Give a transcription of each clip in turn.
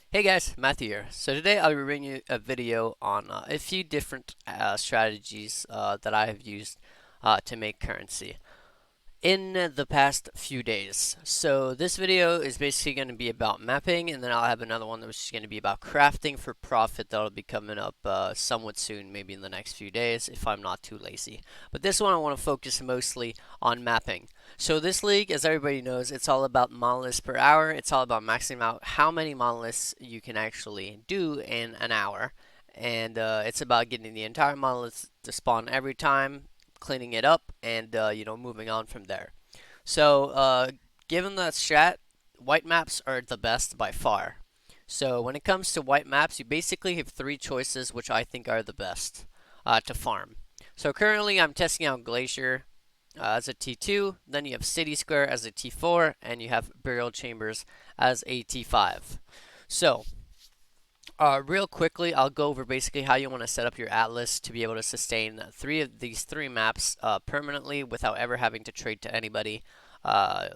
Hey guys, Matthew here. So today I'll be bringing you a video on a few different strategies that I have used to make currency in the past few days. So this video is basically going to be about mapping, and then I'll have another one which is going to be about crafting for profit that'll be coming up somewhat soon, maybe in the next few days if I'm not too lazy. But this one I want to focus mostly on mapping. So this league, as everybody knows, it's all about monoliths per hour. It's all about maxing out how many monoliths you can actually do in an hour. And it's about getting the entire monolith to spawn every time, cleaning it up, and moving on from there. So given that strat, white maps are the best by far. So when it comes to white maps, you basically have three choices which I think are the best to farm. So currently I'm testing out Glacier as a T2, then you have City Square as a T4, and you have Burial Chambers as a T5. So real quickly, I'll go over basically how you want to set up your atlas to be able to sustain three maps permanently without ever having to trade to anybody, uh,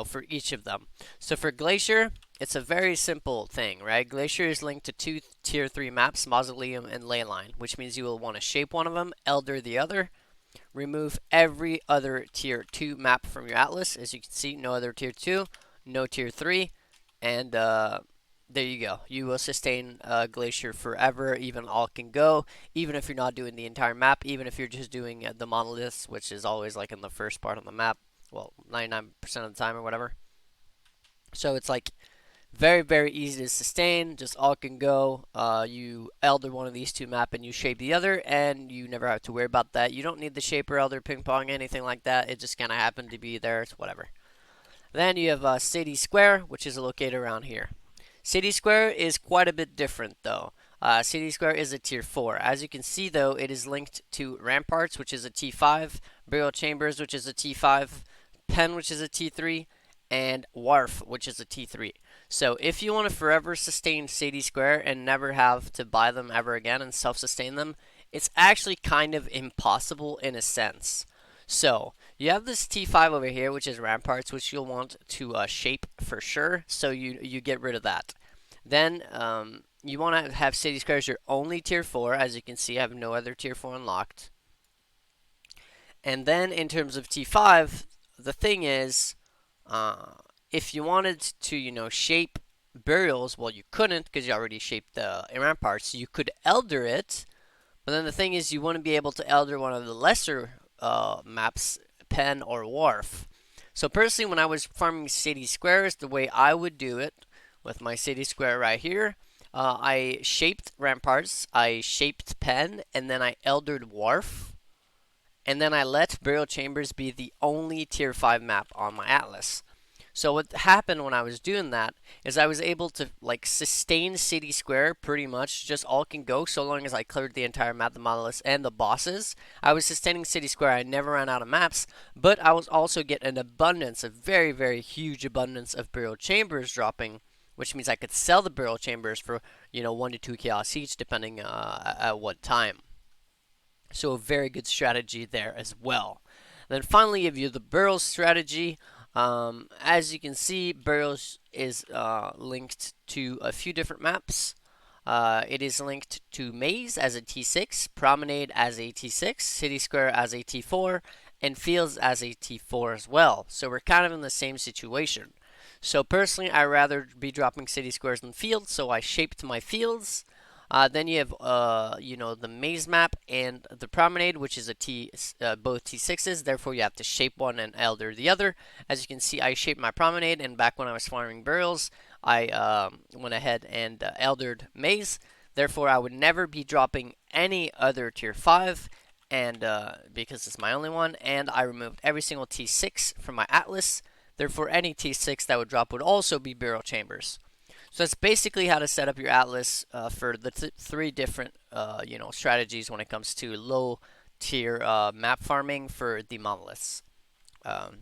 for each of them. So for Glacier, it's a very simple thing, right? Glacier is linked to two tier 3 maps, Mausoleum and Leyline, which means you will want to shape one of them, Elder the other, remove every other tier 2 map from your atlas. As you can see, no other tier 2, no tier 3, and there you go. You will sustain Glacier forever, even all can go, even if you're not doing the entire map, even if you're just doing the monoliths, which is always like in the first part of the map, well, 99% of the time or whatever. So it's like very, very easy to sustain, just all can go. You elder one of these two map and you shape the other, and you never have to worry about that. You don't need the shaper, elder, ping pong, anything like that. It just kind of happened to be there, it's whatever. Then you have City Square, which is located around here. City Square is quite a bit different though. City Square is a tier 4. As you can see though, it is linked to Ramparts, which is a T5, Burial Chambers, which is a T5, Pen, which is a T3, and Wharf, which is a T3. So if you want to forever sustain City Square and never have to buy them ever again and self-sustain them, it's actually kind of impossible in a sense. So you have this T5 over here, which is Ramparts, which you'll want to shape for sure. So you get rid of that. Then you want to have City Square as your only tier 4. As you can see, I have no other tier 4 unlocked. And then in terms of T5, the thing is, if you wanted to, shape burials, well, you couldn't because you already shaped the Ramparts. You could Elder it, but then the thing is, you wouldn't be able to Elder one of the lesser maps, Pen or Wharf. So personally, when I was farming City Squares, the way I would do it with my City Square right here, I shaped Ramparts, I shaped Pen, and then I Eldered Wharf, and then I let Burial Chambers be the only tier 5 map on my atlas. So what happened when I was doing that is I was able to like sustain City Square pretty much just all can go so long as I cleared the entire map, the monoliths and the bosses. I was sustaining City Square. I never ran out of maps, but I was also getting an abundance, a very very huge abundance of burial chambers dropping, which means I could sell the burial chambers for 1 to 2 chaos each depending at what time. So a very good strategy there as well. Then finally, if you the burial strategy. As you can see, Burials is linked to a few different maps. It is linked to Maze as a T6, Promenade as a T6, City Square as a T4, and Fields as a T4 as well. So we're kind of in the same situation. So personally, I rather be dropping City Squares than Fields, so I shaped my Fields. Then you have, the maze map and the promenade, which is both T6s. Therefore, you have to shape one and elder the other. As you can see, I shaped my promenade, and back when I was farming burials, I went ahead and eldered maze. Therefore, I would never be dropping any other tier 5, and because it's my only one, and I removed every single T6 from my atlas. Therefore, any T6 that would drop would also be burial chambers. So that's basically how to set up your atlas for the three different strategies when it comes to low tier map farming for the monoliths. Um,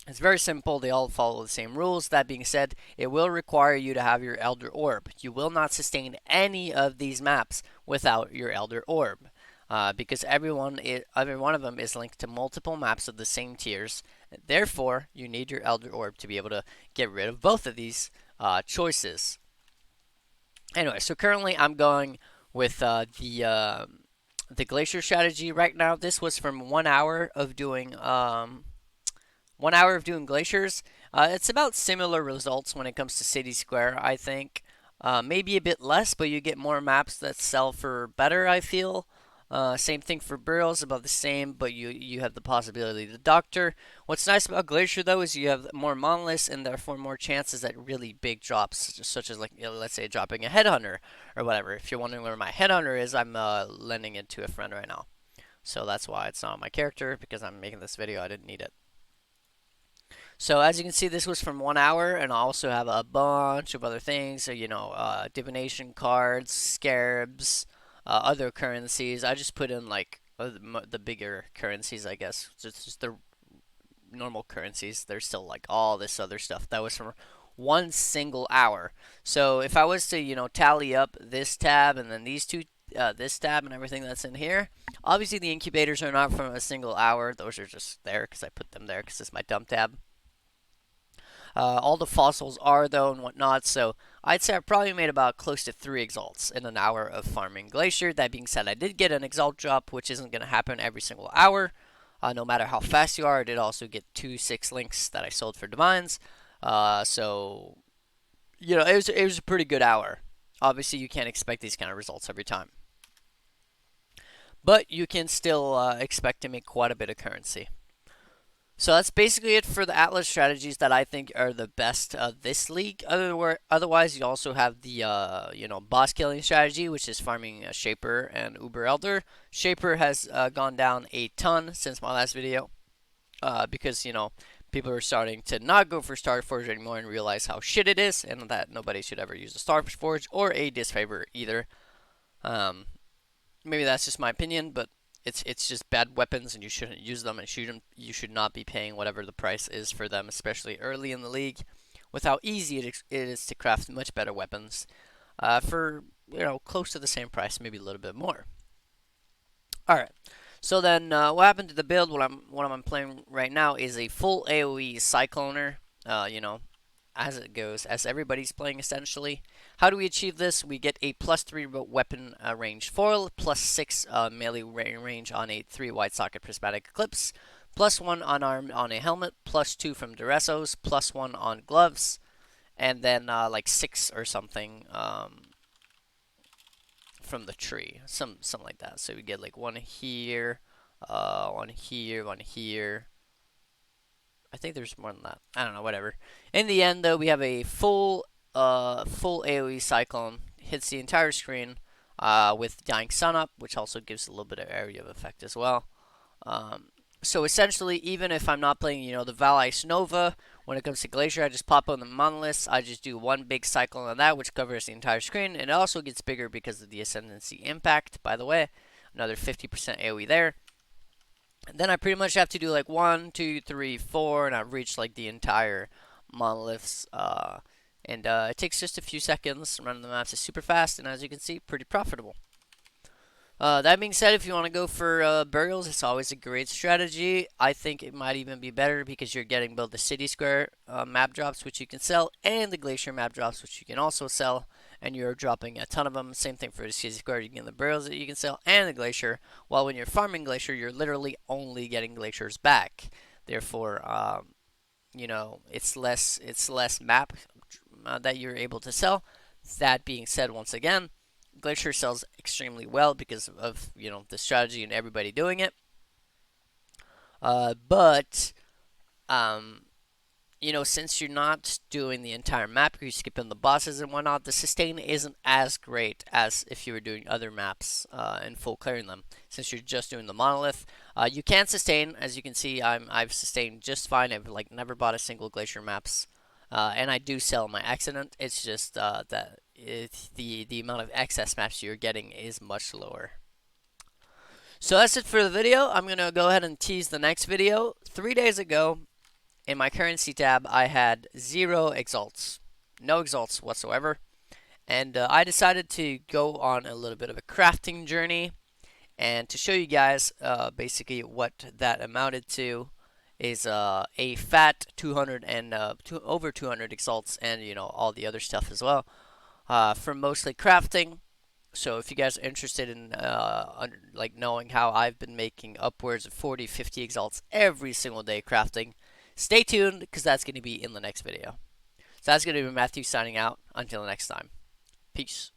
it's very simple. They all follow the same rules. That being said, it will require you to have your Elder Orb. You will not sustain any of these maps without your Elder Orb. Because every one of them is linked to multiple maps of the same tiers. Therefore, you need your Elder Orb to be able to get rid of both of these choices. Anyway, so currently I'm going with the Glacier strategy right now. This was from 1 hour of doing 1 hour of doing glaciers. It's about similar results when it comes to City Square, I think. Maybe a bit less, but you get more maps that sell for better, I feel. Same thing for Burials, about the same, but you have the possibility of the Doctor. What's nice about Glacier, though, is you have more monoliths and therefore more chances at really big drops, such as, like, let's say, dropping a Headhunter or whatever. If you're wondering where my Headhunter is, I'm lending it to a friend right now. So that's why it's not on my character, because I'm making this video. I didn't need it. So as you can see, this was from 1 hour, and I also have a bunch of other things. So, divination cards, scarabs, other currencies. I just put in like the bigger currencies, I guess. Just the normal currencies. There's still like all this other stuff that was from one single hour. So if I was to, tally up this tab and then these two, this tab and everything that's in here, obviously the incubators are not from a single hour. Those are just there because I put them there because it's my dump tab. All the fossils are, though, and whatnot, so I'd say I probably made about close to 3 exalts in an hour of farming Glacier. That being said, I did get an exalt drop, which isn't going to happen every single hour. No matter how fast you are, I did also get 2 6 links that I sold for divines. So, it was a pretty good hour. Obviously, you can't expect these kind of results every time. But you can still expect to make quite a bit of currency. So that's basically it for the Atlas strategies that I think are the best of this league. Otherwise, you also have the boss killing strategy, which is farming Shaper and Uber Elder. Shaper has gone down a ton since my last video because people are starting to not go for Starforge anymore and realize how shit it is, and that nobody should ever use a Starforge or a Disfavor either. Um, Maybe that's just my opinion, but it's just bad weapons, and you shouldn't use them, and you should not be paying whatever the price is for them, especially early in the league, with how easy it is to craft much better weapons for close to the same price, maybe a little bit more. All right. So then, what happened to the build? What I'm playing right now is a full AOE Cycloner. As it goes, as everybody's playing essentially. How do we achieve this? We get a +3 weapon range foil, +6 melee range on a 3 wide socket prismatic eclipse, +1 unarmed on a helmet, +2 from Duressos, +1 on gloves, and then like 6 or something from the tree, something like that. So we get like one here, one here, one here. I think there's more than that. I don't know, whatever. In the end, though, we have a full AoE Cyclone. Hits the entire screen with Dying Sun up, which also gives a little bit of area of effect as well. So essentially, even if I'm not playing, the Val Ice Nova, when it comes to Glacier, I just pop on the monoliths. I just do one big cyclone on that, which covers the entire screen. And it also gets bigger because of the Ascendancy Impact, by the way. Another 50% AoE there. And then I pretty much have to do like 1, 2, 3, 4, and I've reached like the entire monoliths. And it takes just a few seconds. Running the maps is super fast, and as you can see, pretty profitable. That being said, if you want to go for burials, it's always a great strategy. I think it might even be better because you're getting both the City Square map drops, which you can sell, and the Glacier map drops, which you can also sell. And you're dropping a ton of them. Same thing for the City Square. You get the burials that you can sell and the Glacier. While when you're farming Glacier, you're literally only getting Glaciers back. Therefore, it's less map that you're able to sell. That being said, once again, Glacier sells extremely well because of the strategy and everybody doing it. But since you're not doing the entire map, you're skipping the bosses and whatnot, the sustain isn't as great as if you were doing other maps and full clearing them. Since you're just doing the monolith, you can sustain. As you can see, I've sustained just fine. I've never bought a single Glacier maps. And I do sell my accident. It's just that the amount of excess maps you're getting is much lower. So that's it for the video. I'm going to go ahead and tease the next video. 3 days ago, in my currency tab, I had 0 exalts. No exalts whatsoever. And I decided to go on a little bit of a crafting journey. And to show you guys basically what that amounted to is a fat 200 and over 200 exalts and all the other stuff as well. for mostly crafting. So if you guys are interested in like knowing how I've been making upwards of 40, 50 exalts every single day crafting, stay tuned because that's going to be in the next video. So that's going to be Matthew signing out. Until next time. Peace.